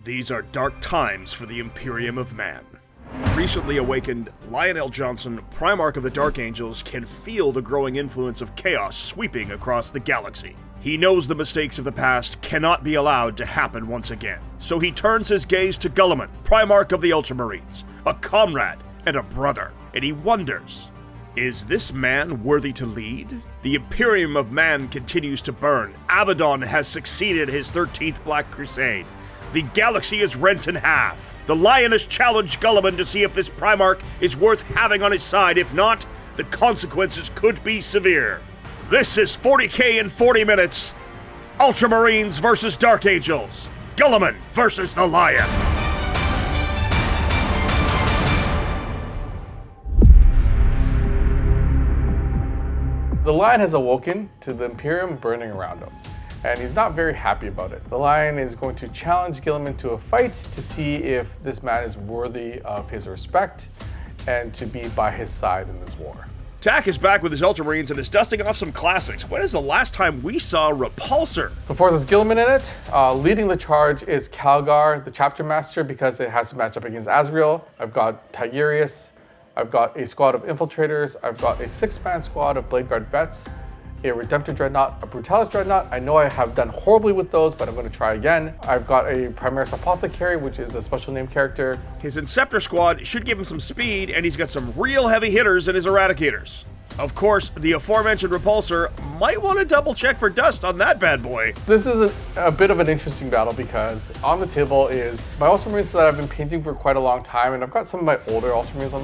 These are dark times for the Imperium of Man. Recently awakened Lionel Johnson, Primarch of the Dark Angels, can feel the growing influence of chaos sweeping across the galaxy. He knows the mistakes of the past cannot be allowed to happen once again, so he turns his gaze to Guilliman, Primarch of the Ultramarines, a comrade and a brother, and he wonders, is this man worthy to lead? The Imperium of Man continues to burn. Abaddon has succeeded his 13th Black Crusade. The galaxy is rent in half. The Lion has challenged Guilliman to see if this Primarch is worth having on his side. If not, the consequences could be severe. This is 40K in 40 minutes. Ultramarines versus Dark Angels. Guilliman versus the Lion. The Lion has awoken to the Imperium burning around him, and he's not very happy about it. The Lion is going to challenge Guilliman to a fight to see if this man is worthy of his respect and to be by his side in this war. Tak is back with his Ultramarines and is dusting off some classics. When is the last time we saw Repulsor? The force has Guilliman in it. Leading the charge is Calgar, the Chapter Master, because it has to match up against Azriel. I've got Tigirius. I've got a squad of Infiltrators. I've got a 6-man squad of Bladeguard vets, a Redemptor Dreadnought, a Brutalis Dreadnought. I know I have done horribly with those, but I'm going to try again. I've got a Primaris Apothecary, which is a special name character. His Inceptor squad should give him some speed, and he's got some real heavy hitters in his Eradicators. Of course, the aforementioned Repulsor might want to double check for dust on that bad boy. This is a bit of an interesting battle because on the table is my Ultramarines that I've been painting for quite a long time, and I've got some of my older Ultramarines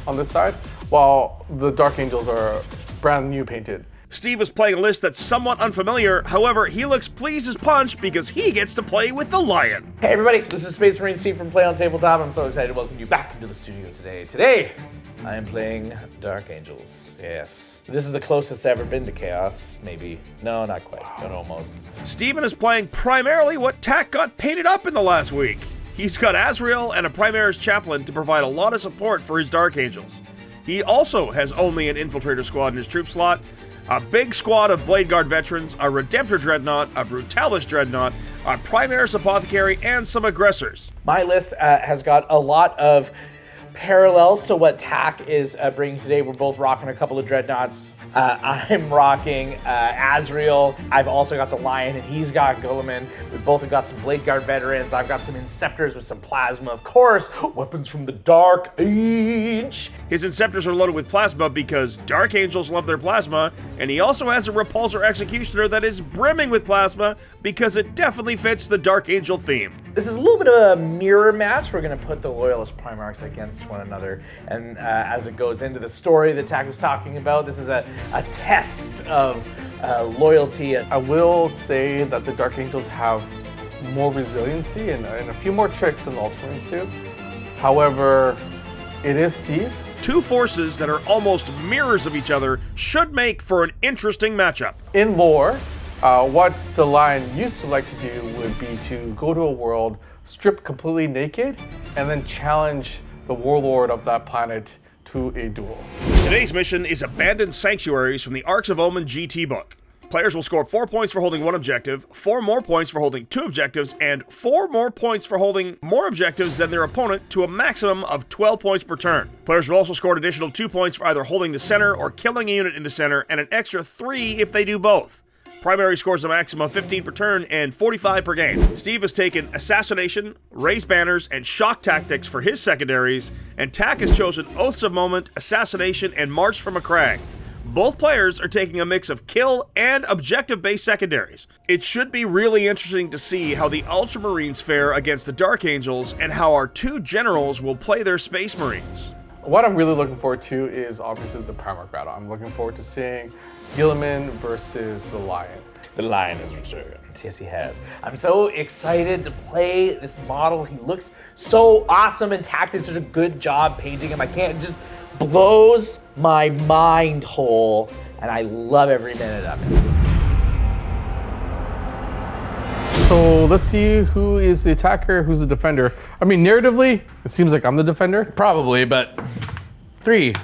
on this side, while the Dark Angels are brand new painted. Steve is playing a list that's somewhat unfamiliar, however, he looks pleased as punch because he gets to play with the Lion. Hey everybody, this is Space Marine Steve from Play on Tabletop. I'm so excited to welcome you back into the studio today. Today, I am playing Dark Angels, yes. This is the closest I've ever been to Chaos, maybe. No, not quite, but almost. Steven is playing primarily what Tak got painted up in the last week. He's got Azriel and a Primaris Chaplain to provide a lot of support for his Dark Angels. He also has only an Infiltrator squad in his troop slot, a big squad of Bladeguard veterans, a Redemptor Dreadnought, a Brutalis Dreadnought, a Primaris Apothecary, and some Aggressors. My list has got a lot of parallels to what Tak is bringing today. We're both rocking a couple of Dreadnoughts. I'm rocking Azriel. I've also got the Lion, and he's got Guilliman. We both have got some Bladeguard veterans. I've got some Inceptors with some plasma. Of course, weapons from the Dark Age. His Inceptors are loaded with plasma because Dark Angels love their plasma, and he also has a Repulsor Executioner that is brimming with plasma because it definitely fits the Dark Angel theme. This is a little bit of a mirror match. We're going to put the Loyalist Primarchs against one another, and as it goes into the story that Tak was talking about, this is a test of loyalty. I will say that the Dark Angels have more resiliency and a few more tricks than the Ultramarines do. However, it is Steve. Two forces that are almost mirrors of each other should make for an interesting matchup. In lore, what the Lion used to like to do would be to go to a world, strip completely naked, and then challenge the warlord of that planet to a duel. Today's mission is Abandoned Sanctuaries from the Arcs of Omen GT book. Players will score 4 points for holding 1 objective, 4 more points for holding 2 objectives, and 4 more points for holding more objectives than their opponent to a maximum of 12 points per turn. Players will also score an additional 2 points for either holding the center or killing a unit in the center, and an extra 3 if they do both. Primary scores a maximum of 15 per turn and 45 per game. Steve has taken Assassination, Raise Banners, and Shock Tactics for his secondaries, and Tak has chosen Oaths of Moment, Assassination, and March from a Crag. Both players are taking a mix of kill and objective-based secondaries. It should be really interesting to see how the Ultramarines fare against the Dark Angels and how our two generals will play their Space Marines. What I'm really looking forward to is obviously the Primarch battle. I'm looking forward to seeing Guilliman versus the Lion. The Lion has returned. Yes, he has. I'm so excited to play this model. He looks so awesome, and Tak did such a good job painting him. It just blows my mind whole, and I love every minute of it. So let's see who is the attacker, who's the defender. I mean, narratively, it seems like I'm the defender. Probably, but 3,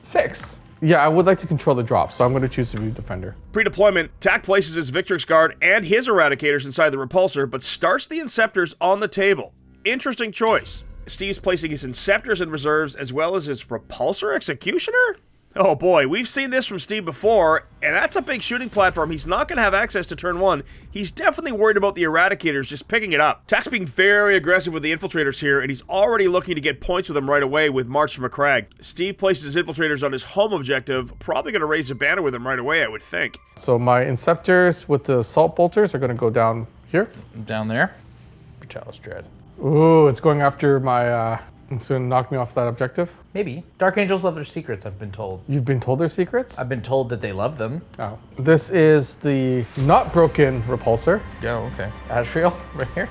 6. Yeah, I would like to control the drop, so I'm going to choose to be defender. Pre-deployment, TAC places his Victrix guard and his Eradicators inside the Repulsor, but starts the Inceptors on the table. Interesting choice. Steve's placing his Inceptors in reserves as well as his Repulsor Executioner? Oh boy, we've seen this from Steve before, and that's a big shooting platform. He's not going to have access to turn 1. He's definitely worried about the Eradicators just picking it up. TAC's being very aggressive with the Infiltrators here, and he's already looking to get points with them right away with March from McCrag. Steve places his Infiltrators on his home objective, probably going to raise a banner with them right away, I would think. So my Inceptors with the Assault Bolters are going to go down here. Down there. Brutalis Dread. Ooh, it's going after my... it's going to knock me off that objective. Maybe. Dark Angels love their secrets, I've been told. You've been told their secrets? I've been told that they love them. Oh. This is the not broken Repulsor. Oh, okay. Azriel, right here.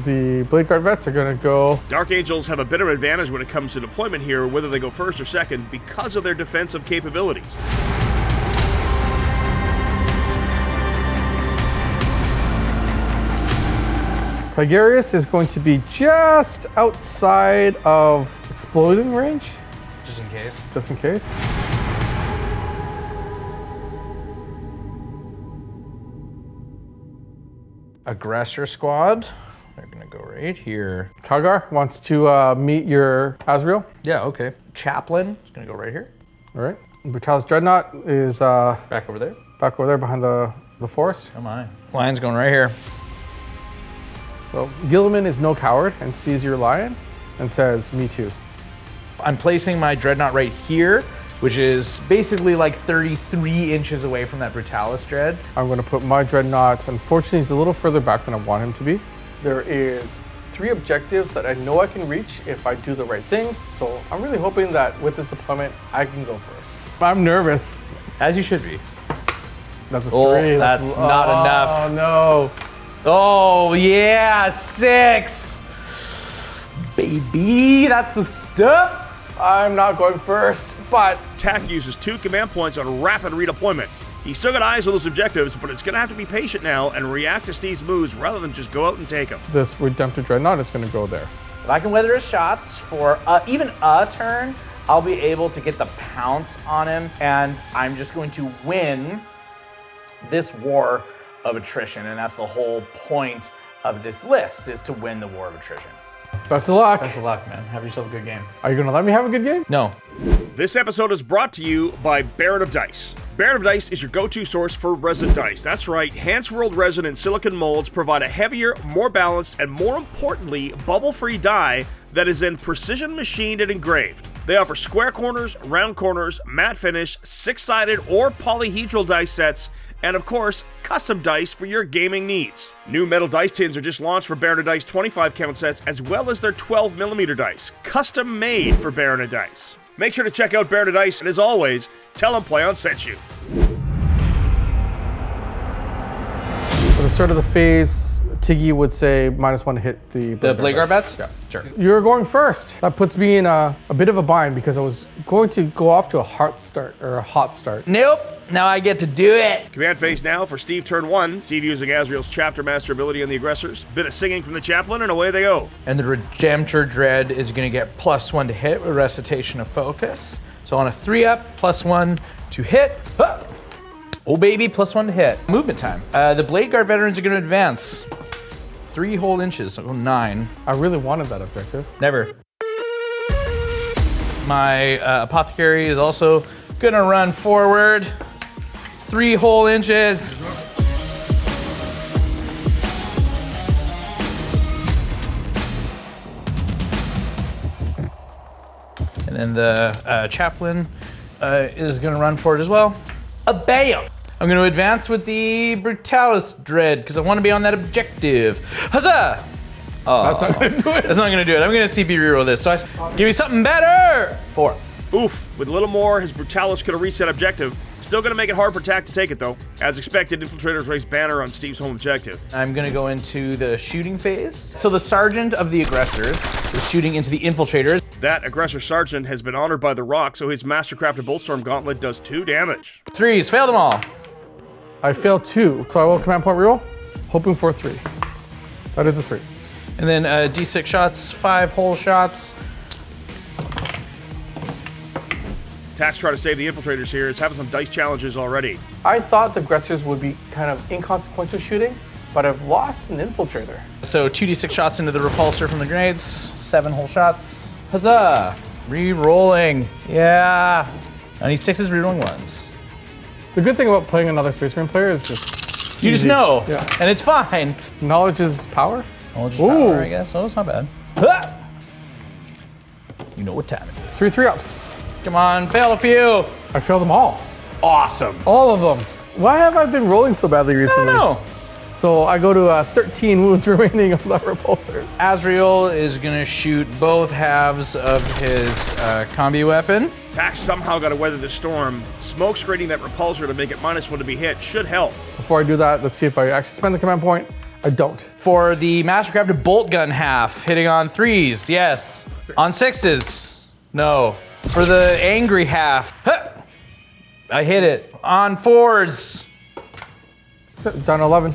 The Bladeguard vets are going to go... Dark Angels have a bit of an advantage when it comes to deployment here, whether they go first or second, because of their defensive capabilities. Tigirius is going to be just outside of exploding range. Just in case. Just in case. Aggressor squad. They're gonna go right here. Calgar wants to meet your Azriel. Yeah, okay. Chaplain is gonna go right here. All right. Brutalis Dreadnought is Back over there. back over there behind the forest. Oh my. Lion's going right here. So Guilliman is no coward and sees your lion and says, me too. I'm placing my Dreadnought right here, which is basically like 33 inches away from that Brutalis Dread. I'm going to put my Dreadnought, unfortunately he's a little further back than I want him to be. There is 3 objectives that I know I can reach if I do the right things. So I'm really hoping that with this deployment, I can go first. I'm nervous. As you should be. That's a 3. Oh, that's not enough. Oh no. Oh yeah, 6. Baby, that's the stuff. I'm not going first, but... TAC uses 2 command points on rapid redeployment. He's still got eyes on those objectives, but it's going to have to be patient now and react to Steve's moves rather than just go out and take them. This Redemptor Dreadnought is going to go there. If I can weather his shots for even a turn, I'll be able to get the pounce on him, and I'm just going to win this war of attrition, and that's the whole point of this list, is to win the war of attrition. Best of luck. Best of luck, man. Have yourself a good game. Are you going to let me have a good game? No. This episode is brought to you by Baron of Dice. Baron of Dice is your go-to source for resin dice. That's right, hand-swirled resin and silicon molds provide a heavier, more balanced, and more importantly, bubble-free die that is then precision machined and engraved. They offer square corners, round corners, matte finish, 6-sided or polyhedral dice sets, and of course, custom dice for your gaming needs. New metal dice tins are just launched for Baron of Dice 25 count sets, as well as their 12mm dice, custom made for Baron of Dice. Make sure to check out Baron of Dice, and as always, tell them Play On sent you. At the start of the phase, Tiggy would say -1 to hit the Bladeguard bets? Yeah. Sure. You're going first. That puts me in a bit of a bind because I was going to go off to a hot start. Nope. Now I get to do it. Command phase now for Steve turn 1. Steve using Azriel's Chapter Master ability on the Aggressors. Bit of singing from the Chaplain, and away they go. And the Redemptor Dread is going to get +1 to hit with Recitation of Focus. So on a 3-up, +1 to hit. Huh. Oh baby, +1 to hit. Movement time. The Bladeguard veterans are going to advance 3 whole inches, so 9. I really wanted that objective. Never. My Apothecary is also going to run forward 3 whole inches. And then the Chaplain is going to run forward as well. A bam! I'm going to advance with the Brutalis Dread because I want to be on that objective. Huzzah! Oh, That's not going to do it. that's not going to do it. I'm going to CP reroll this. So give me something better. 4. Oof, with a little more, his Brutalis could have reached that objective. Still gonna make it hard for TAC to take it though. As expected, Infiltrators raised banner on Steve's home objective. I'm gonna go into the shooting phase. So the Sergeant of the Aggressors is shooting into the Infiltrators. That Aggressor Sergeant has been honored by the Rock, so his Mastercrafted Boltstorm Gauntlet does 2 damage. 3s, fail them all. I failed 2, so I will command point reroll, hoping for a 3. That is a 3. And then D6 shots, 5 whole shots. Tack's trying to save the Infiltrators here. It's having some dice challenges already. I thought the Aggressors would be kind of inconsequential shooting, but I've lost an Infiltrator. So 2d6 shots into the Repulsor from the grenades. 7 whole shots. Huzzah! Re-rolling. Yeah. I need 6s, re-rolling 1s. The good thing about playing another Space Marine player is just You just know, Yeah. and it's fine. knowledge is power. Knowledge is Ooh. power, I guess. Oh, it's not bad. Ah! You know what time it is. 3 3-ups. Come on, fail a few. I failed them all. Awesome. All of them. Why have I been rolling so badly I recently? don't know. So I go to 13 wounds remaining on that Repulsor. Azriel is gonna shoot both halves of his combi weapon. Tack somehow got to weather the storm. Smoke screening that Repulsor to make it -1 to be hit should help. Before I do that, let's see if I actually spend the command point. I don't. For the Mastercrafted bolt gun half, hitting on 3s, yes. On 6s, no. For the angry half, huh, I hit it. On 4s, Down 11.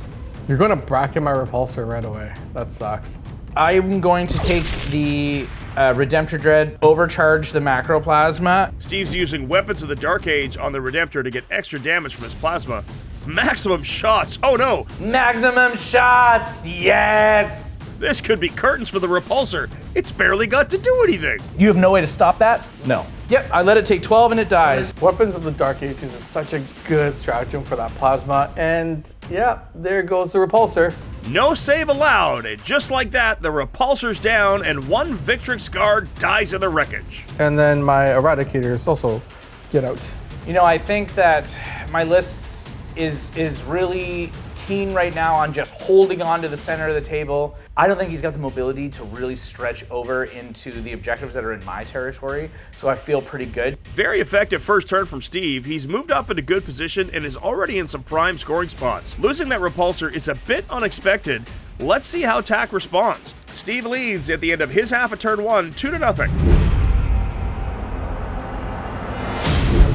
You're going to bracket my Repulsor right away. That sucks. I'm going to take the Redemptor Dread, overcharge the Macroplasma. Steve's using Weapons of the Dark Age on the Redemptor to get extra damage from his plasma. Maximum shots. Oh no! Maximum shots, yes! This could be curtains for the Repulsor. It's barely got to do anything. You have no way to stop that? No. Yep, I let it take 12 and it dies. Weapons of the Dark Ages is such a good stratagem for that plasma. And yeah, there goes the Repulsor. No save allowed, and just like that, the Repulsor's down and one Victrix guard dies in the wreckage. And then my Eradicators also get out. You know, I think that my list is really keen right now on just holding on to the center of the table. I don't think he's got the mobility to really stretch over into the objectives that are in my territory, so I feel pretty good. Very effective first turn from Steve. He's moved up into good position and is already in some prime scoring spots. Losing that Repulsor is a bit unexpected. Let's see how Tack responds. Steve leads at the end of his half of turn 1, 2-0.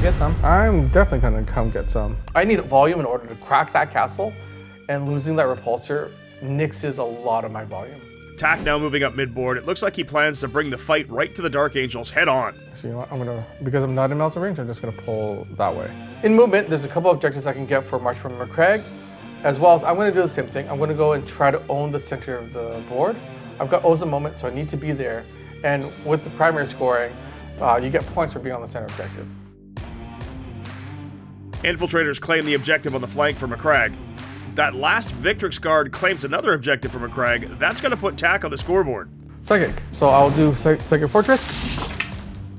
Get some. I'm definitely gonna come get some. I need volume in order to crack that castle, and losing that Repulsor nixes a lot of my volume. Tack now moving up mid-board. It looks like he plans to bring the fight right to the Dark Angels head on. So you know what, because I'm not in melter range, I'm just gonna pull that way. In movement, there's a couple of objectives I can get for March from McCraig, as well as I'm gonna do the same thing. I'm gonna go and try to own the center of the board. I've got Oza Moment, so I need to be there. And with the primary scoring, you get points for being on the center objective. Infiltrators claim the objective on the flank for McCrag. That last Victrix guard claims another objective for McCrag. That's going to put Tack on the scoreboard. Psychic, so I'll do Psychic Fortress.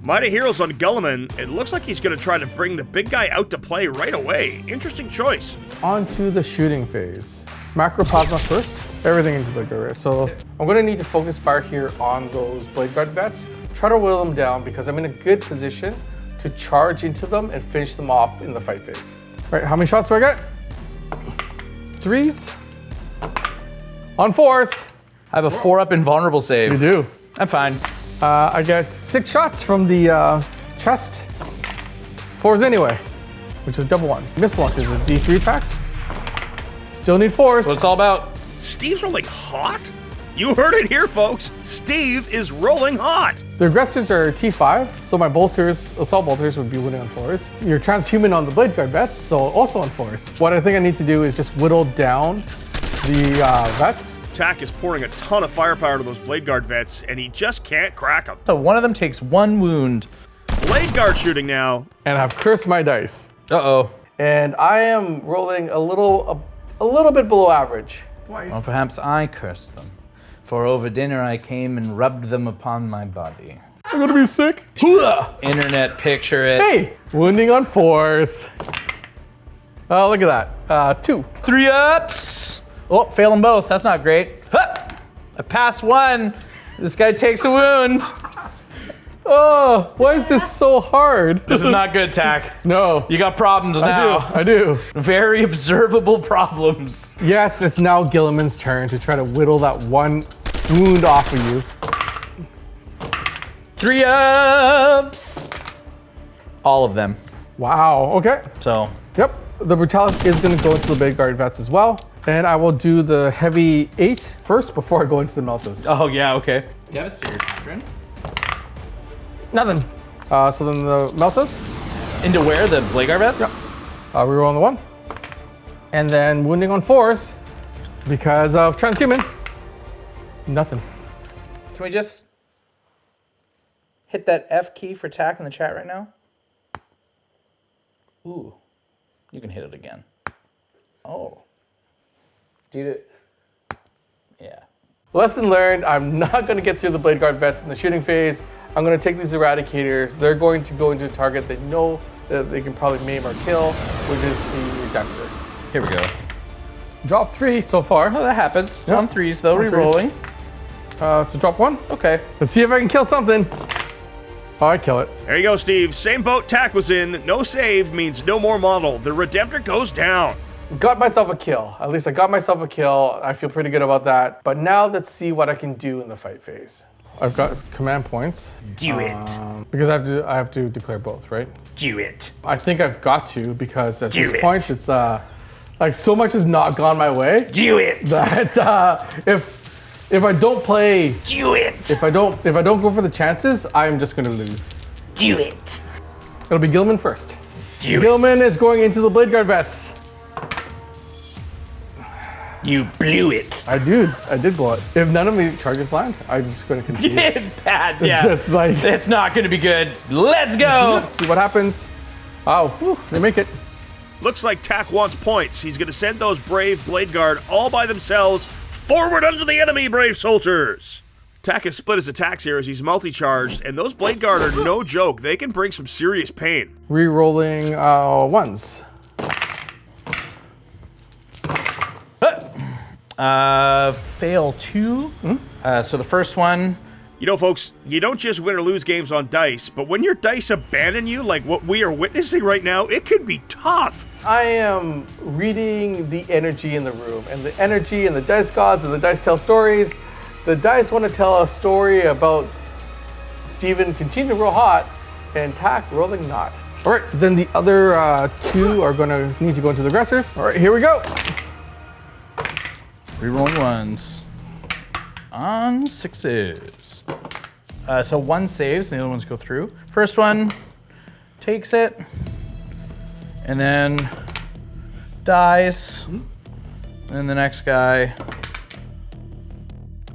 Mighty Heroes on Guilliman. It looks like he's going to try to bring the big guy out to play right away. Interesting choice. On to the shooting phase. Macroplasma first, everything into Bladeguard. So I'm gonna need to focus fire here on those Bladeguard vets. Try to whittle them down because I'm in a good position to charge into them and finish them off in the fight phase. All right, how many shots do I get? 3s. On 4s. I have a 4-up invulnerable save. You do. I'm fine. I get 6 shots from the chest. 4s anyway, which is double 1s. Missile launch is a D3 attacks. Still need 4s. What it's all about. Steve's rolling hot? You heard it here, folks. Steve is rolling hot. The aggressors are T5, so my bolters, assault bolters would be winning on 4s. You're transhuman on the Bladeguard vets, so also on 4s. What I think I need to do is just whittle down the vets. Tack is pouring a ton of firepower to those Bladeguard vets, and he just can't crack them. So one of them takes 1 wound. Bladeguard shooting now. And I've cursed my dice. Uh-oh. And I am rolling a little bit below average. Well, perhaps I cursed them. For over dinner I came and rubbed them upon my body. I'm gonna be sick. Internet picture it. Hey, wounding on 4s. Oh, look at that. 2. 3-ups. Oh, fail them both. That's not great. Huh! I passed 1. This guy takes a wound. Oh, why is this so hard? This is not good, Tack. No. You got problems now. I do. Very observable problems. Yes, it's now Guilliman's turn to try to whittle that 1 wound off of you. 3-ups. All of them. Wow, okay. So, Yep, the Brutalis is gonna go into the Bladeguard vets as well. And I will do the heavy 8 first before I go into the Meltas. oh yeah, okay. Devastator Doctrine. Nothing. So then the Meltas. Into where? The Bladeguard vets? Yep. Reroll on the 1. And then wounding on 4s because of transhuman. Nothing. Can we just hit that F key for attack in the chat right now? Ooh. You can hit it again. Oh. Dude. Yeah. Lesson learned, I'm not going to get through the Bladeguard vets in the shooting phase. I'm going to take these Eradicators. They're going to go into a target they know that they can probably maim or kill, which is the Redemptor. Here we go. Drop 3 so far. Oh, that happens. Yep. On 3s though, On 3s. re-rolling. So drop 1. Okay. Let's see if I can kill something. Oh, I kill it. There you go, Steve. Same boat Tack was in. No save means no more model. The Redemptor goes down. Got myself a kill. At least I got myself a kill. I feel pretty good about that. But now let's see what I can do in the fight phase. I've got command points. Do it. Because I have to declare both, right? Do it. I think I've got to because at Do this it. point it's like so much has not gone my way Do it. that if I don't play, Do it. if I don't go for the chances, I'm just gonna lose. Do it. It'll be Guilliman first. Do it. Guilliman is going into the Bladeguard vets. You blew it. I did blow it. If none of the charges land, I'm just gonna concede. It's bad. It's Yeah. just like, It's not going to be good. Let's go. see what happens. Oh, whew, they make it. Looks like Tack wants points. He's going to send those brave Bladeguard all by themselves forward under the enemy, brave soldiers. Tack has split his attacks here as he's multi-charged, and those Bladeguard are no joke. They can bring some serious pain. Re-rolling 1s. Fail 2. So the first one. You know, folks, you don't just win or lose games on dice, but when your dice abandon you like what we are witnessing right now, it could be tough. I am reading the energy in the room, and the energy and the dice gods and the dice tell stories. The dice want to tell a story about Steven continuing to roll hot and Tack rolling not. All right, then the other 2 are going to need to go into the aggressors. All right, here we go. Rerolling 1s. On 6s. So 1 saves and the other ones go through. First one takes it. And then dies. And the next guy.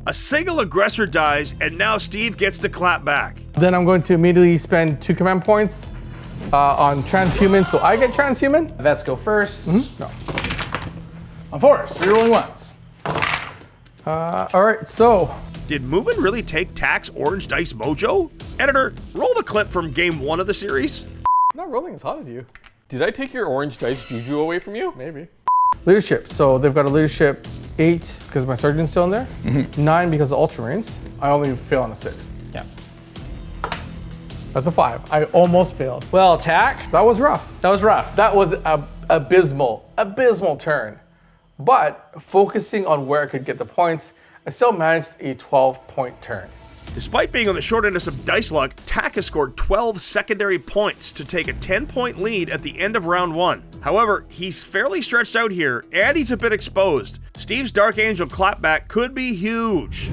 A single aggressor dies, and now Steve gets to clap back. Then I'm going to immediately spend 2 command points on transhuman, so I get transhuman. Vets go first. No. On 4s. Rerolling 1s. All right, so Did Moomin really take Tack's orange dice mojo? Editor, roll the clip from game 1 of the series. I'm not rolling as hot as you. Did I take your orange dice juju away from you? Maybe. Leadership. So they've got a leadership 8 because my sergeant's still in there. 9 because of Ultramarines. I only fail on a 6. Yeah. That's a 5. I almost failed. Well, attack. That was rough. That was rough. That was a abysmal turn. But focusing on where I could get the points, I still managed a 12-point turn. Despite being on the short end of some dice luck, Tack has scored 12 secondary points to take a 10-point lead at the end of round 1. However, he's fairly stretched out here, and he's a bit exposed. Steve's Dark Angel clapback could be huge.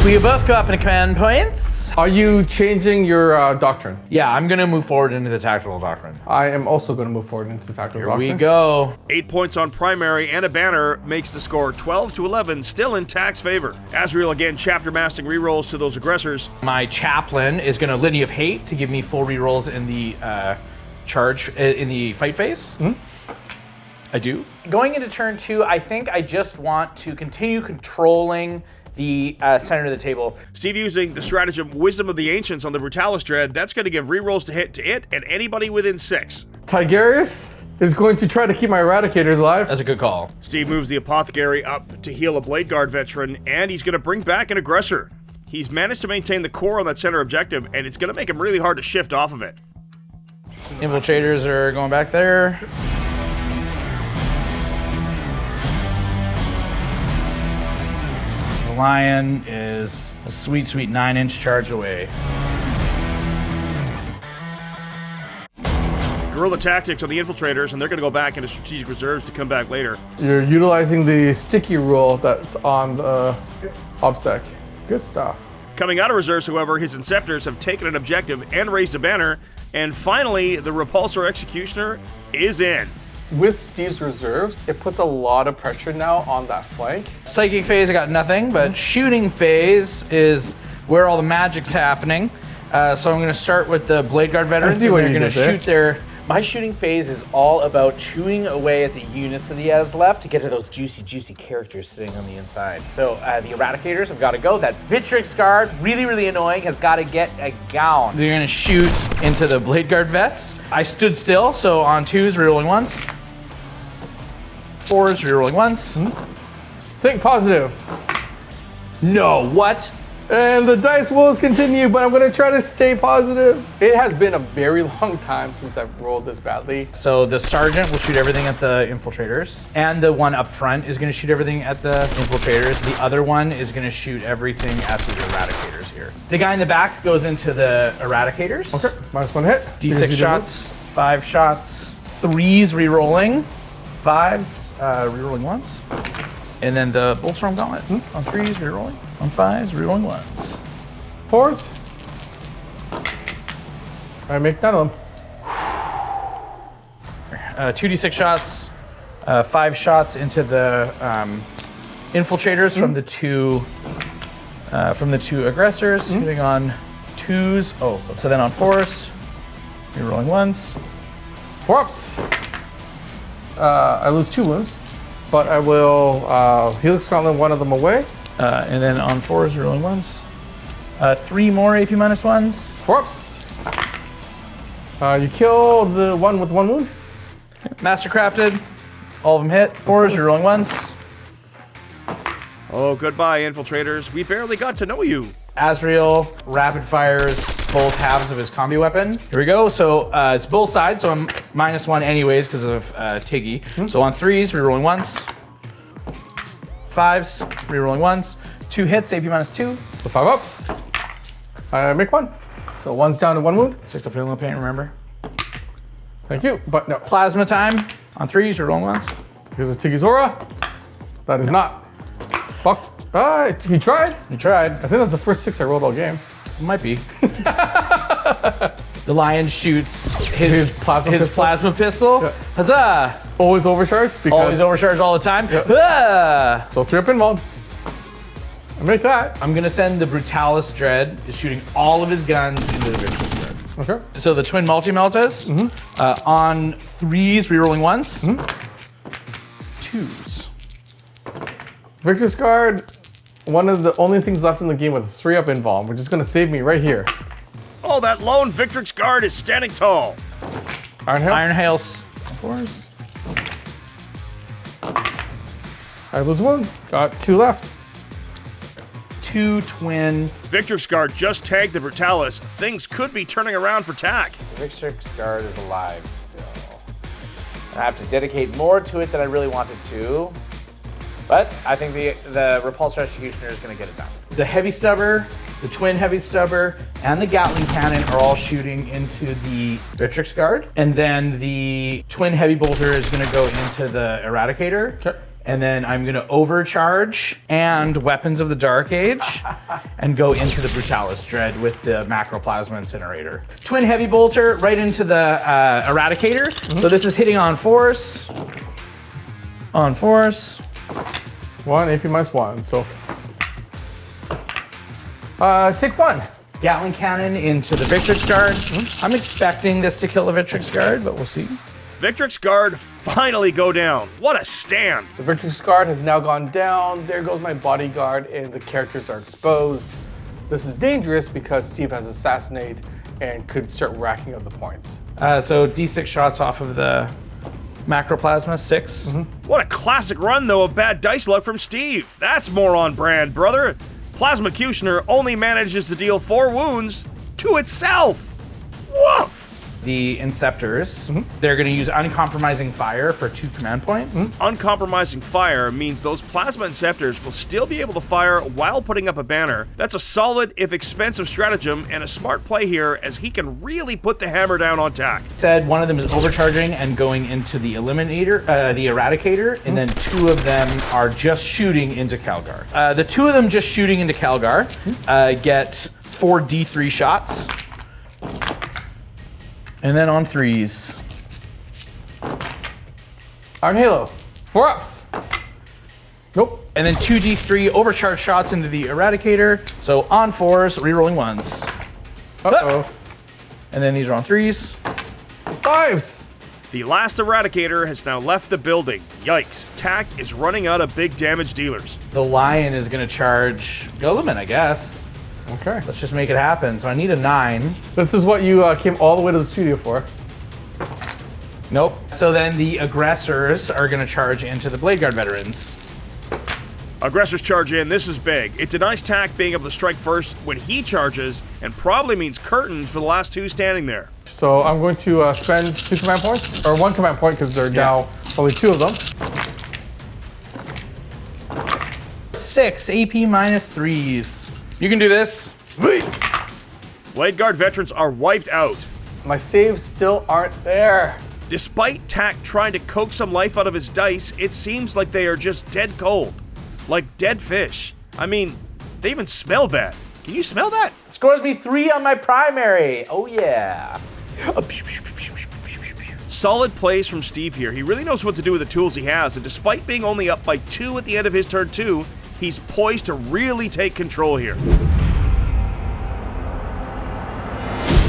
We both go up in command points. Are you changing your doctrine? Yeah, I'm gonna move forward into the tactical doctrine. I am also going to move forward into tactical doctrine. Here we go. 8 points on primary and a banner makes the score 12-11, still in Tack's favor. Azriel again chapter mastering rerolls to those aggressors. My chaplain is gonna Litany of Hate to give me full rerolls in the charge in the fight phase. I do. Going into turn 2, I think I just want to continue controlling the center of the table. Steve using the stratagem Wisdom of the Ancients on the Brutalis Dread, that's going to give rerolls to hit to it and anybody within 6. Tigirius is going to try to keep my Eradicators alive. That's a good call. Steve moves the Apothecary up to heal a Bladeguard veteran, and he's going to bring back an Aggressor. He's managed to maintain the core on that center objective, and it's going to make him really hard to shift off of it. Infiltrators are going back there. The Lion is a sweet 9-inch charge away. Guerrilla tactics on the Infiltrators, and they're going to go back into strategic reserves to come back later. You're utilizing the sticky rule that's on the OBSEC. Good stuff. Coming out of reserves, however, his Inceptors have taken an objective and raised a banner, and finally, the Repulsor Executioner is in. With Steve's reserves, it puts a lot of pressure now on that flank. Psychic phase, I got nothing, but shooting phase is where all the magic's happening. So I'm going to start with the Bladeguard veterans. I see what they're you going to did there. shoot their. My shooting phase is all about chewing away at the units that he has left to get to those juicy characters sitting on the inside. So the Eradicators have got to go. That Victrix guard, really annoying, has got to get a gown. They're going to shoot into the Bladeguard vets. I stood still, so on 2s, rerolling once. 4s, rerolling once. Think positive. No, what? And the dice rolls continue, but I'm gonna try to stay positive. It has been a very long time since I've rolled this badly. So the sergeant will shoot everything at the infiltrators, and the one up front is going to shoot everything at the infiltrators. The other one is going to shoot everything at the eradicators here. The guy in the back goes into the eradicators. Okay, -1 hit. D6 shots, 5 shots, 3s rerolling, 5s rerolling once, and then the Boltstorm Gauntlet on 3s rerolling, on 5s rerolling once. 4s. I make none of them. 2d6 shots, 5 shots into the infiltrators from the two aggressors, hitting on 2s. Oh, so then on 4s, rerolling once. 4-ups. I lose 2 wounds, but I will Helix Gauntlet one of them away. And then on 4s, rerolling once. 3 more AP -1s. 4-ups. You kill the one with 1 wound. Mastercrafted, all of them hit. 4s, rerolling once. Oh, goodbye, Infiltrators. We barely got to know you. Azriel rapid fires both halves of his combi weapon. Here we go. So it's both sides, so I'm -1 anyways because of Tiggy. So on 3s, rerolling once. 5s, rerolling once. 2 hits, AP -2. The 5-ups. I make 1. So 1's down to 1 wound. 6 of feeling pain, remember? Thank you, but no. Plasma time. On 3s, rerolling once. Here's a Tiggy's aura. That is not. Box. He tried. You tried. I think that's the first 6 I rolled all game. It might be. The lion shoots his plasma pistol. Yeah. Huzzah! Always overcharged because Always overcharged all the time. Yeah. Ah! So 3-up involved. I make that. I'm gonna send the Brutalis Dread, is shooting all of his guns into the Victrix Dread. Okay. So the twin multi-meltas, on 3s, rerolling once. 2s. Victrix Guard, one of the only things left in the game with 3-up involved, which is going to save me right here. Oh, that lone Victrix guard is standing tall. Iron Hail. Iron Hails. 4s. I lose 1. Got 2 left. 2 twin. Victrix guard just tagged the Brutalis. Things could be turning around for TAC. Victrix guard is alive still. I have to dedicate more to it than I really wanted to. But I think the Repulsor Executioner is going to get it done. The heavy stubber, the twin heavy stubber, and the Gatling cannon are all shooting into the Victrix guard. And then the twin heavy bolter is going to go into the Eradicator. Okay. And then I'm going to overcharge and Weapons of the Dark Age and go into the Brutalis Dread with the Macroplasma Incinerator. Twin heavy bolter right into the Eradicator. So this is hitting on 4s. On 4s. 1 AP -1. So take 1. Gatling cannon into the Victrix guard. I'm expecting this to kill the Victrix guard, but we'll see. Victrix guard finally go down. What a stand. The Victrix Guard has now gone down. There goes my bodyguard, and the characters are exposed. This is dangerous because Steve has Assassinate and could start racking up the points. So D6 shots off of the Macroplasma, 6. What a classic run, though, of bad dice luck from Steve. That's more on brand, brother. Plasmacutioner only manages to deal 4 wounds to itself. Woof! the Inceptors. They're going to use Uncompromising Fire for 2 command points. Uncompromising fire means those plasma Inceptors will still be able to fire while putting up a banner. That's a solid, if expensive, stratagem and a smart play here, as he can really put the hammer down on tack. Said one of them is overcharging and going into the Eliminator, the Eradicator, and then 2 of them are just shooting into Calgar. The 2 of them just shooting into Calgar get 4 D3 shots. And then on 3s. Iron Halo. 4 ups. Nope. And then 2 D3 overcharge shots into the Eradicator. So on 4s, rerolling 1s. Uh-oh. And then these are on 3s. 5s. The last Eradicator has now left the building. Yikes, Tack is running out of big damage dealers. The Lion is going to charge Guilliman, I guess. Okay. Let's just make it happen. So I need a 9. This is what you came all the way to the studio for. Nope. So then the Aggressors are going to charge into the Bladeguard veterans. Aggressors charge in. This is big. It denies Tack being able to strike first when he charges, and probably means curtains for the last 2 standing there. So I'm going to spend 2 command points, or 1 command point, because there are now only 2 of them. 6 AP minus 3s. You can do this. Bladeguard veterans are wiped out. My saves still aren't there. Despite Tack trying to coax some life out of his dice, it seems like they are just dead cold. Like dead fish. I mean, they even smell bad. Can you smell that? Scores me 3 on my primary. Oh yeah. Solid plays from Steve here. He really knows what to do with the tools he has, and despite being only up by 2 at the end of his turn 2, he's poised to really take control here.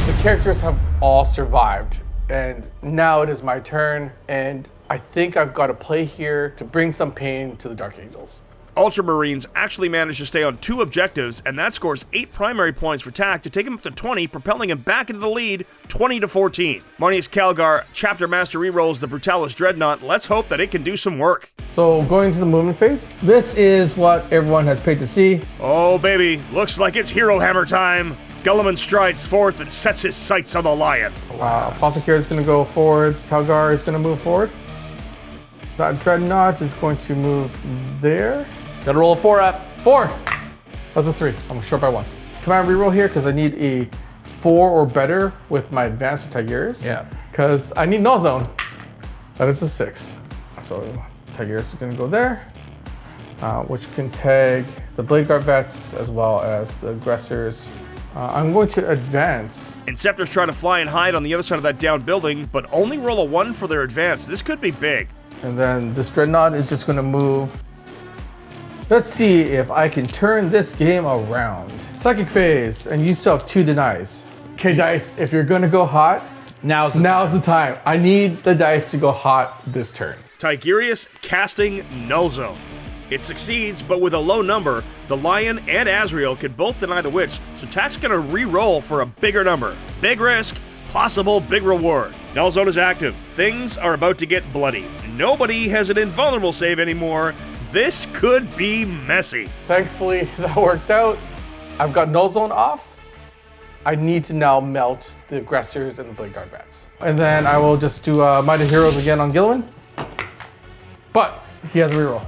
The characters have all survived, and now it is my turn, and I think I've got to play here to bring some pain to the Dark Angels. Ultramarines actually managed to stay on 2 objectives, and that scores 8 primary points for Tack to take him up to 20, propelling him back into the lead, 20-14. Marneus Calgar, Chapter Master rerolls the Brutalis Dreadnought. Let's hope that it can do some work. So going to the movement phase, this is what everyone has paid to see. Oh baby, looks like it's Hero Hammer time. Guilliman strides forth and sets his sights on the Lion. Apothecary is going to go forward. Calgar is going to move forward. That Dreadnought is going to move there. Gotta roll a 4 up. 4. That's a 3. I'm short by 1. Command reroll here because I need a 4 or better with my advance with Tigirius. Yeah. Because I need null zone. That is a 6. So Tigirius is going to go there, which can tag the Bladeguard vets as well as the Aggressors. I'm going to advance. Inceptor's trying to fly and hide on the other side of that down building, but only roll a 1 for their advance. This could be big. And then this Dreadnought is just going to move. Let's see if I can turn this game around. Psychic phase, and you still have 2 denies. Okay, dice, if you're going to go hot, now's the time. I need the dice to go hot this turn. Tigirius casting Null Zone. It succeeds, but with a low number, the Lion and Azriel can both deny the Witch, so Tack's gonna re-roll for a bigger number. Big risk, possible big reward. Null Zone is active. Things are about to get bloody. Nobody has an invulnerable save anymore. This could be messy. Thankfully, that worked out. I've got Null Zone off. I need to now melt the Aggressors and the Bladeguard vets. And then I will just do Mighty Heroes again on Guilliman. But he has a reroll.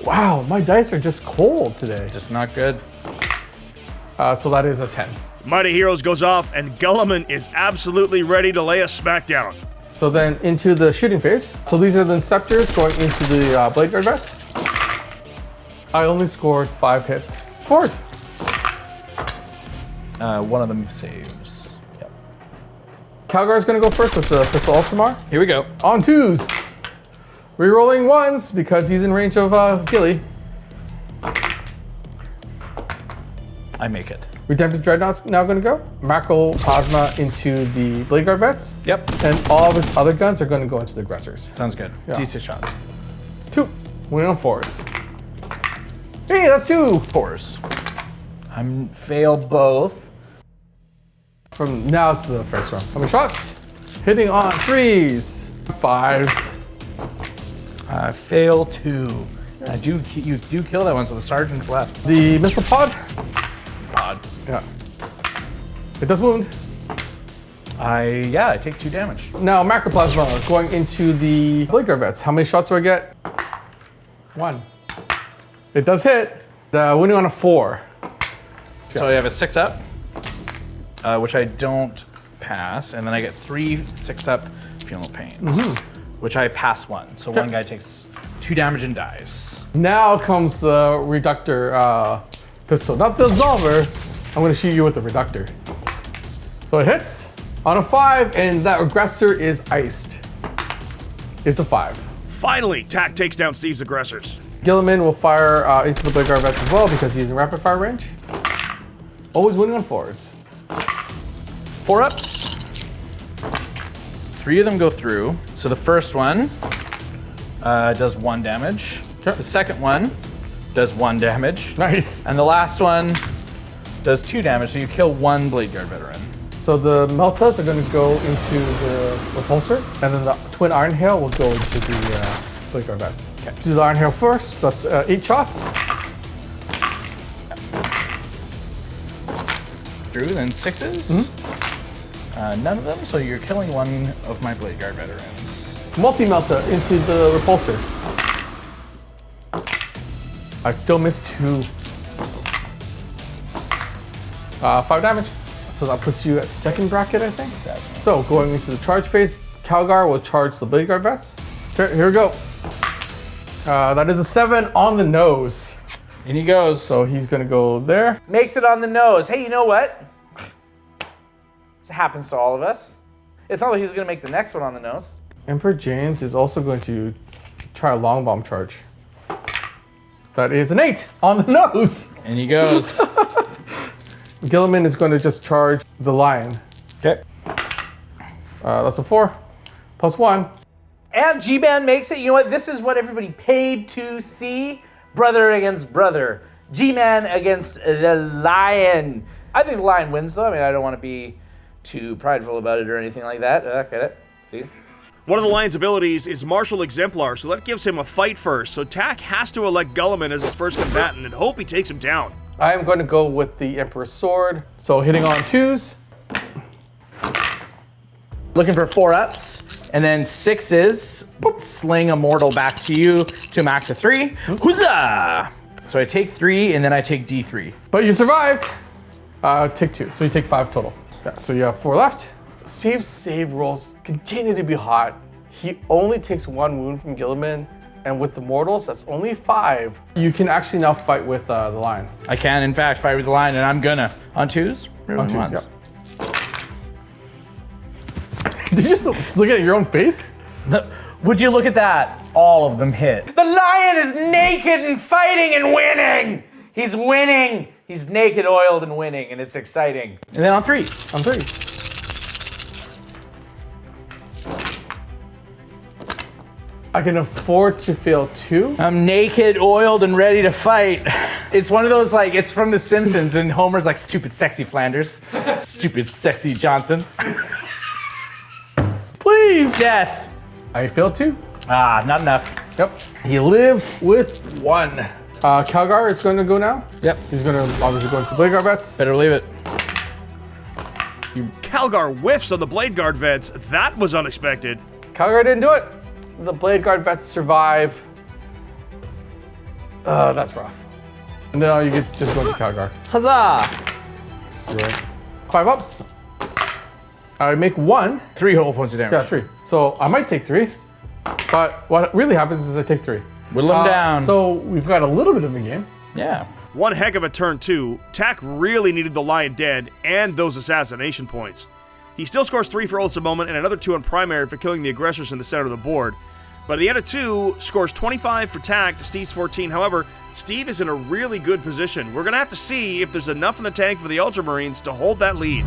Wow, my dice are just cold today. Just not good. So that is a 10. Mighty Heroes goes off, and Guilliman is absolutely ready to lay a smackdown. So then into the shooting phase. So these are the Inceptors going into the Bladeguard vets. I only scored 5 hits. 4s. One of them saves. Yep. Calgar is going to go first with the Pistol Ultramar. Here we go. On 2s. Rerolling 1s because he's in range of Gilly. I make it. Redemptor Dreadnought's now going to go. Macro Plasma into the Bladeguard vets. Yep. And all of his other guns are going to go into the Aggressors. Sounds good. Yeah. D6 shots. 2. Winning on 4s. Hey, that's 2. 4s. I'm fail both. From now it's the first round. How many shots? Hitting on 3s. 5s. I fail 2. You do kill that one, so the sergeant's left. The missile pod. Pod. Yeah. It does wound. I take 2 damage. Now, Macroplasma going into the Bladeguard vets. How many shots do I get? 1. It does hit. Winning on a 4. So I have a 6-up, which I don't pass, and then I get 3 6-up funeral pains, which I pass 1. So one guy takes 2 damage and dies. Now comes the Reductor pistol, not the Absolver. I'm gonna shoot you with the Reductor. So it hits on a 5, and that Aggressor is iced. It's a 5. Finally, Tak takes down Steve's aggressors. Guilliman will fire into the Bladeguard vets as well because he's in rapid fire range. Always winning on 4s. 4-ups. 3 of them go through. So the first one does 1 damage. Sure. The second one does 1 damage. Nice. And the last one does 2 damage, so you kill 1 Bladeguard veteran. So the Meltas are going to go into the Repulsor, and then the Twin Iron Hail will go into the Bladeguard vets. Okay. Do the Iron Hail first. That's 8 shots. Through, then 6s. None of them, so you're killing 1 of my Bladeguard veterans. Multi-Melta into the Repulsor. I still missed 2. 5 damage. So that puts you at 2nd bracket, I think. 7. So going into the charge phase, Calgar will charge the Bladeguard vets. Okay, here we go. That is a 7 on the nose. In he goes. So he's gonna go there. Makes it on the nose. Hey, you know what? This happens to all of us. It's not like he's gonna make the next one on the nose. Emperor James is also going to try a long bomb charge. That is an 8 on the nose. In he goes. Guilliman is going to just charge the lion. Okay. That's a 4 plus 1. And G-Man makes it. You know what? This is what everybody paid to see. Brother against brother. G-Man against the lion. I think the lion wins, though. I mean, I don't want to be too prideful about it or anything like that. Get it? See? One of the lion's abilities is Martial Exemplar, so that gives him a fight first. So Tak has to elect Guilliman as his first combatant and hope he takes him down. I am going to go with the Emperor's Sword. So hitting on 2s. Looking for 4-ups, and then 6s. Boop, sling a mortal back to you to max of 3. Huzzah! So I take 3, and then I take D3. But you survived. Take 2, so you take 5 total. Yeah, so you have 4 left. Steve's save rolls continue to be hot. He only takes 1 wound from Guilliman, and with the mortals, that's only 5. You can actually now fight with the lion. I can, in fact, fight with the lion, and I'm gonna. On 2s? On 2s, yeah. Did you just look at your own face? Would you look at that? All of them hit. The lion is naked and fighting and winning. He's winning. He's naked, oiled, and winning, and it's exciting. And then on 3s. On 3. I can afford to fail 2. I'm naked, oiled, and ready to fight. It's one of those, like, it's from The Simpsons, and Homer's like, stupid, sexy Flanders. Stupid, sexy Johnson. Please! Death. I failed 2. Ah, not enough. Yep. He lived with 1. Calgar is going to go now. Yep. He's going to obviously go into the Bladeguard vets. Better believe it. Calgar whiffs on the Bladeguard vets. That was unexpected. Calgar didn't do it. The Bladeguard vets survive. That's rough. No, you get to just go into Calgar. Huzzah! 5 ups. I make 1. 3 whole points of damage. Yeah, 3. So I might take 3. But what really happens is I take 3. Whittle him down. So we've got a little bit of a game. Yeah. One heck of a turn, too. Tak really needed the lion dead and those assassination points. He still scores 3 for Ultimate Moment and another 2 on Primary for killing the aggressors in the center of the board. But at the end of 2, scores 25 for Tak to Steve's 14. However, Steve is in a really good position. We're going to have to see if there's enough in the tank for the Ultramarines to hold that lead.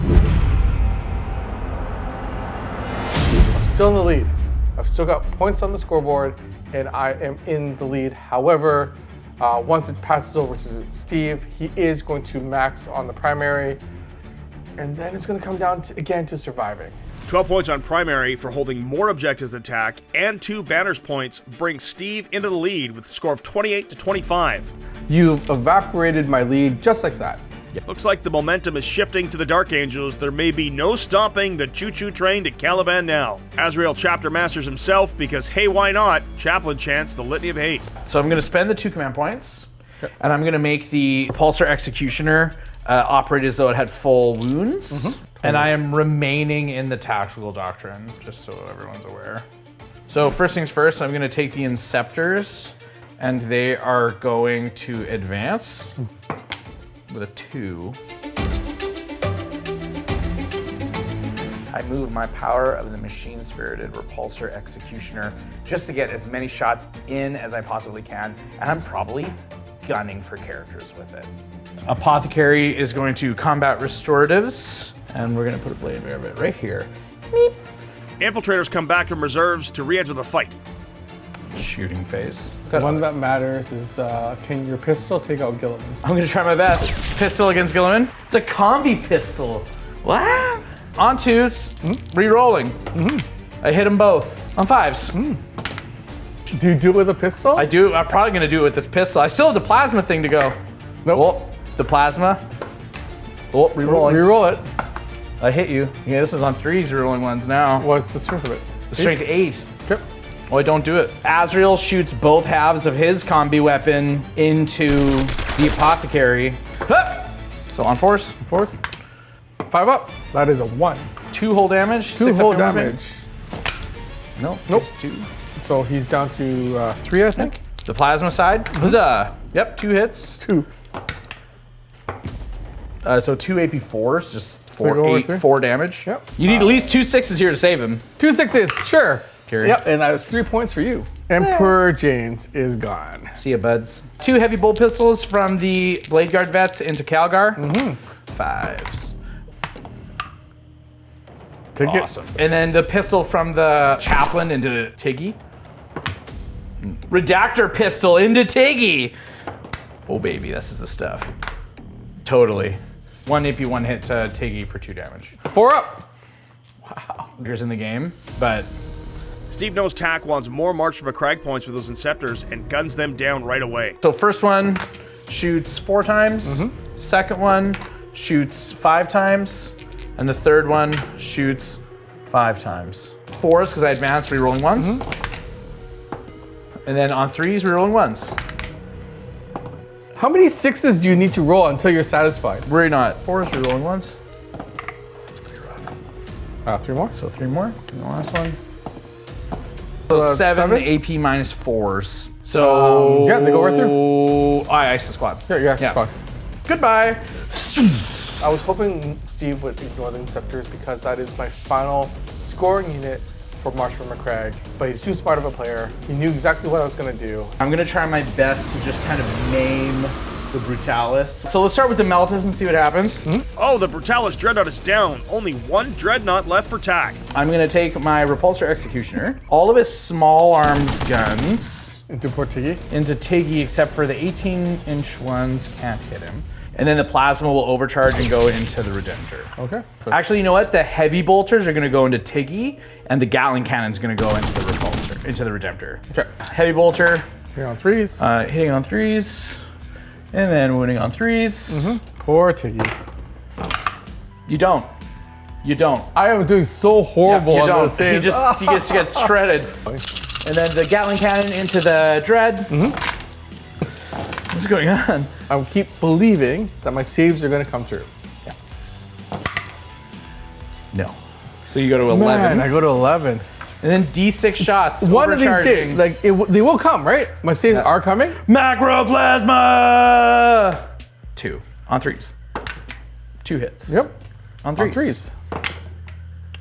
I'm still in the lead. I've still got points on the scoreboard, and I am in the lead. However, once it passes over to Steve, he is going to max on the primary, and then it's going to come down to, again to surviving. 12 points on Primary for holding more objectives than Tak, and 2 banners points brings Steve into the lead with a score of 28 to 25. You've evaporated my lead just like that. Looks like the momentum is shifting to the Dark Angels. There may be no stopping the choo-choo train to Caliban now. Azriel chapter masters himself because, hey, why not? Chaplain chants the Litany of Hate. So I'm going to spend the 2 command points, and I'm going to make the Repulsor Executioner operate as though it had full wounds. And I am remaining in the Tactical Doctrine, just so everyone's aware. So first things first, I'm going to take the Inceptors, and they are going to advance with a 2. I move my power of the machine-spirited Repulsor Executioner just to get as many shots in as I possibly can, and I'm probably gunning for characters with it. Apothecary is going to combat restoratives, and we're going to put a Bladeguard right here. Meep. Infiltrators come back from reserves to re-enter the fight. Shooting phase. The one that matters is can your pistol take out Guilliman? I'm going to try my best. Pistol against Guilliman. It's a combi pistol. What? On 2s, re-rolling. I hit them both. On 5s. Do you do it with a pistol? I do. I'm probably going to do it with this pistol. I still have the plasma thing to go. Nope. Oh, the plasma. Oh, re-rolling. Reroll it. I hit you. Yeah, this is on 3s, re-rolling ones now. What's the strength of it? The strength 8. Okay. Oh, I don't do it. Azriel shoots both halves of his combi weapon into the apothecary. Ah! So on 4s. 4s. 5 up. That is a 1. 2 whole damage. 2 6 whole up weapon. damage. Nope. Nope. 2. So he's down to 3, I think. The plasma side. Huzzah. Yep, 2 hits. 2. So 2 AP4s, just go with 4 damage. Yep. You need at least 2 6s here to save him. 2 6s, sure. Carry. Yep, and that is 3 points for you. Emperor James is gone. See ya, buds. 2 heavy bolt pistols from the Bladeguard vets into Calgar. 5s. Take Awesome. And then the pistol from the Chaplain into Tiggy. Redactor pistol into Tiggy. Oh baby, this is the stuff. Totally. 1 AP, 1 hit to Tiggy for 2 damage. 4 up. Wow. Here's in the game, but Steve knows Tack wants more March from McCrag points with those Inceptors and guns them down right away. so first one shoots 4 times. Second one shoots 5 times. And the third one shoots 5 times. 4s because I advanced, re-rolling 1s. And then on 3s, re-rolling 1s. How many 6s do you need to roll until you're satisfied? Worry not. 4s, re-rolling 1s. It's gonna be rough. 3 more. So 3 more. And the last one. So 7 AP minus 4s. So yeah, they go right through. I iced the squad. Yeah, squad. Goodbye. I was hoping Steve would ignore the Inceptors because that is my final scoring unit for March from McCrag. But he's too smart of a player. He knew exactly what I was going to do. I'm gonna try my best to just kind of name the Brutalis. So let's start with the Meltas and see what happens. Oh, the Brutalis Dreadnought is down. Only 1 Dreadnought left for Tack. I'm gonna take my Repulsor Executioner, all of his small arms guns Into poor Tiggy. into Tiggy, except for the 18-inch ones can't hit him. And then the plasma will overcharge and go into the Redemptor. Okay. Actually, you know what? The heavy bolters are gonna go into Tiggy, and the Gatling Cannon's gonna go into the Repulsor, into the Redemptor. Okay. Heavy bolter, Here on 3s. hitting on 3s, and then wounding on 3s. Poor Tiggy. You don't. You don't. I am doing so horrible you on don't. those saves. He gets to get shredded. And then the Gatling Cannon into the Dread. What's going on? I keep believing that my saves are going to come through. No. So you go to 11. Man, I go to 11. And then D6 shots. One of these overcharging. days, like they will come, right? My saves are coming. Macroplasma! 2 on 3s. 2 hits. Yep. On On 3s.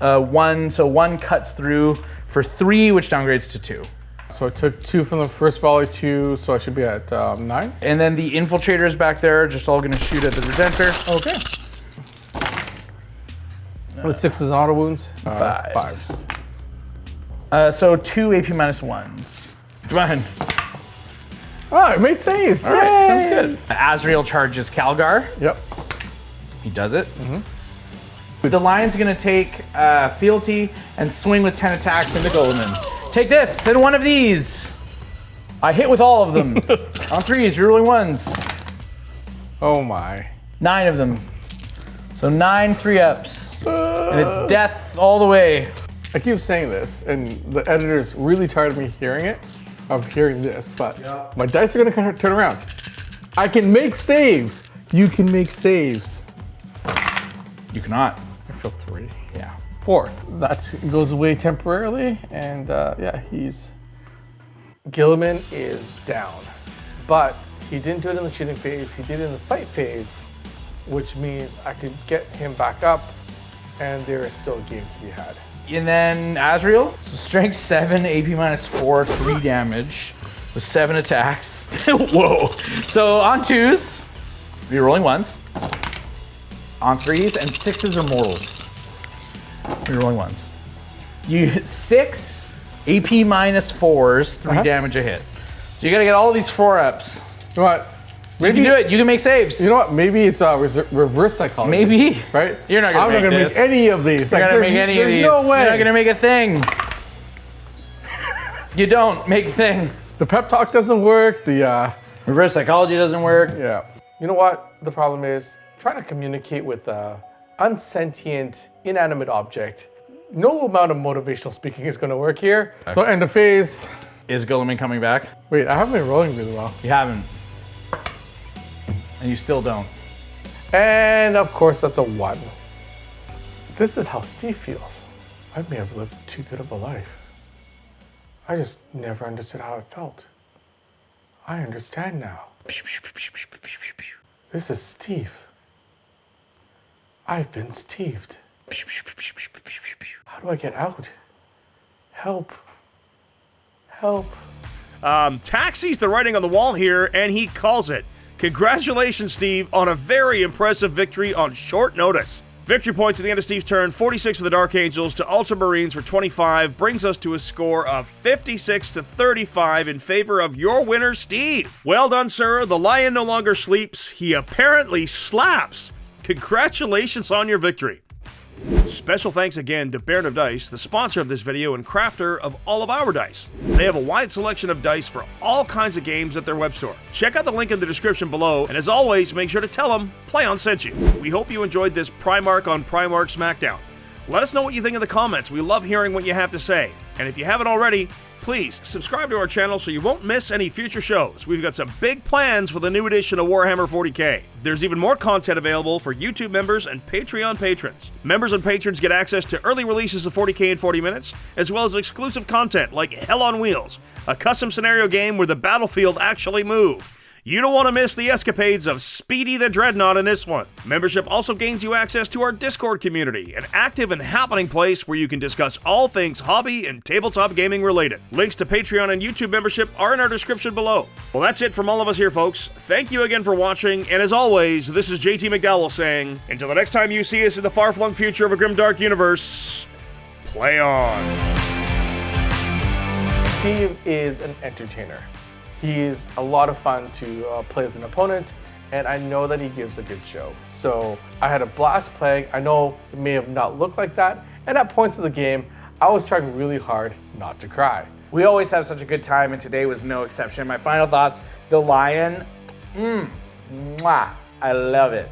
3s. So 1 cuts through for 3, which downgrades to 2. So I took 2 from the first volley, 2, so I should be at 9. And then the Infiltrators back there are just all gonna shoot at the Redemptor. Okay. The 6s and auto wounds. 5s. So 2 AP minus 1s. Come on. Oh, I made saves. All right, sounds good. Azriel charges Calgar. Yep. He does it. The Lion's gonna take fealty and swing with 10 attacks into Guilliman. Take this, and 1 of these. I hit with all of them. On 3s, you're rolling 1s. Oh my. 9 of them. So 9 3-ups. And it's death all the way. I keep saying this, and the editor's really tired of me hearing it, of hearing this, but my dice are gonna turn around. I can make saves. You can make saves. You cannot. I feel 3. Yeah. 4. That goes away temporarily, and yeah, Guilliman is down. But he didn't do it in the shooting phase, he did it in the fight phase, which means I could get him back up, and there is still a game to be had. And then Azriel, so strength 7, AP -4, 3 damage with 7 attacks. Whoa. So on 2s, you're rolling 1s. On 3s and 6s are mortals. You're rolling 1s. You hit 6 AP -4s, 3 damage a hit. So you gotta get all these 4-ups. You know what? You can do it, you can make saves. You know what? Maybe it's reverse psychology. Maybe. Right? You're not gonna I'm make not gonna this. make any of these. You're not gonna make any of these. There's no way. You're not gonna make a thing. You don't make a thing. The pep talk doesn't work. The Reverse psychology doesn't work. yeah. You know what? The problem is trying to communicate with a unsentient, inanimate object. No amount of motivational speaking is going to work here. So end of phase. Is Guilliman coming back? Wait, I haven't been rolling really well. You haven't. And you still don't. And of course, that's a 1. This is how Steve feels. I may have lived too good of a life. I just never understood how it felt. I understand now. This is Steve. I've been Steved. How do I get out? Help. Help. Tax sees the writing on the wall here, and he calls it. Congratulations, Steve, on a very impressive victory on short notice. Victory points at the end of Steve's turn, 46 for the Dark Angels to Ultramarines for 25, brings us to a score of 56-35 in favor of your winner, Steve. Well done, sir. The lion no longer sleeps. He apparently slaps. Congratulations on your victory. Special thanks again to Baron of Dice, the sponsor of this video and crafter of all of our dice. They have a wide selection of dice for all kinds of games at their web store. Check out the link in the description below, and as always, make sure to tell them PlayOn sent you. We hope you enjoyed this Primarch on Primarch Smackdown. Let us know what you think in the comments. We love hearing what you have to say. And if you haven't already, please subscribe to our channel so you won't miss any future shows. We've got some big plans for the new edition of Warhammer 40k. There's even more content available for YouTube members and Patreon patrons. Members and patrons get access to early releases of 40k in 40 minutes, as well as exclusive content like Hell on Wheels, a custom scenario game where the battlefield actually moved. You don't want to miss the escapades of Speedy the Dreadnought in this one. Membership also gains you access to our Discord community, an active and happening place where you can discuss all things hobby and tabletop gaming related. Links to Patreon and YouTube membership are in our description below. Well, that's it from all of us here, folks. Thank you again for watching, and as always, this is JT McDowell saying, until the next time you see us in the far-flung future of a grimdark universe, play on. Steve is an entertainer. He's a lot of fun to play as an opponent, and I know that he gives a good show. So I had a blast playing. I know it may have not looked like that, and at points of the game, I was trying really hard not to cry. We always have such a good time, and today was no exception. My final thoughts, the lion, mwah, I love it.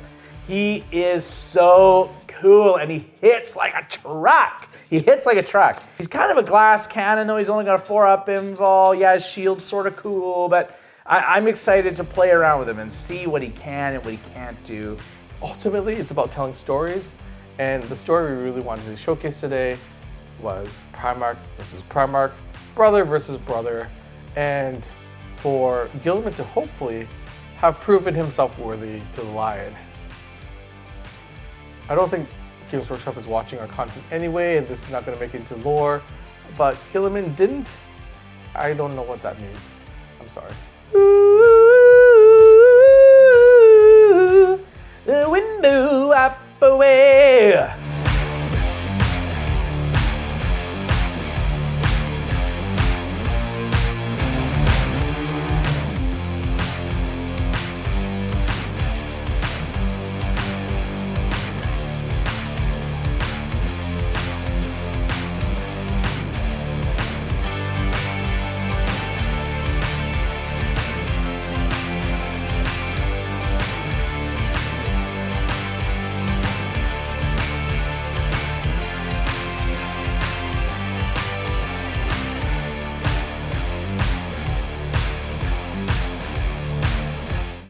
He is so cool, and he hits like a truck. He hits like a truck. He's kind of a glass cannon, though. He's only got a 4-up invul. Yeah, his shield's sort of cool, but I'm excited to play around with him and see what he can and what he can't do. Ultimately, it's about telling stories, and the story we really wanted to showcase today was Primarch versus Primarch, brother versus brother, and for Guilliman to hopefully have proven himself worthy to the lion. I don't think Games Workshop is watching our content anyway, and this is not going to make it into lore, but Guilliman didn't. I don't know what that means. I'm sorry.